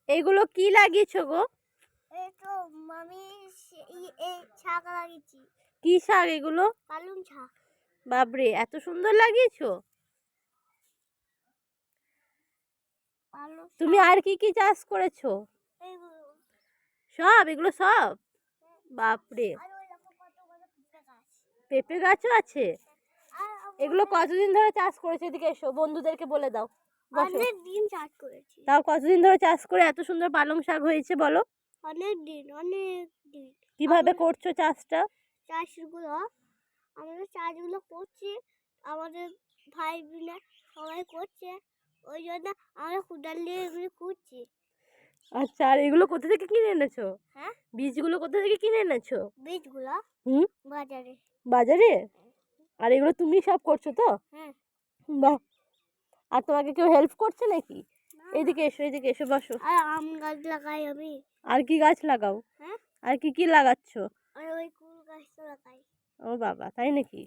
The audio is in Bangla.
এগুলো কি লাগিয়েছো গো? এই তো মামি এই শাক লাগিয়েছি। কি শাক এগুলো? পালং শাক। বাবরে, এত সুন্দর লাগিয়েছো। তুমি আর কি কি চাষ করেছো? এইগুলো সব এগুলো সব? বাপরে, আর ওই দেখো কতগুলো পেঁপে গাছ। পেঁপে গাছও আছে। আর এগুলো কতদিন ধরে চাষ করেছো? এদিকে এসো, বন্ধুদেরকে বলে দাও। বসো। অনেক দিন চাষ করেছি। তাও কতদিন ধরে চাষ করে এত সুন্দর পালং শাক হয়েছে বলো? অনেক দিন। কিভাবে করছো চাষটা? চাষগুলো আমাদের চাষগুলো করছি, আমাদের ভাই বোনেরা সবাই করছে, ওই জন্য আমরা কোদাল দিয়ে এগুলো করছি। আচ্ছা, আর এগুলো কোথা থেকে কিনে এনেছো? হ্যাঁ, বীজগুলো কোথা থেকে কিনে এনেছো? বীজগুলো হুম, বাজারে। বাজারে? আর এগুলো তুমি সব করছো তো? হ্যাঁ। বাহ। আর তোমাকে কেউ হেল্প করছে নাকি? না। এদিকে এসো, এদিকে এসো, বসো। আর আম গাছ লাগাই আমি। আর কি গাছ লাগাও? হ্যাঁ, আর কি কি লাগাচ্ছো? আর ওই কুল গাছ লাগাই। ও বাবা, তাই নাকি?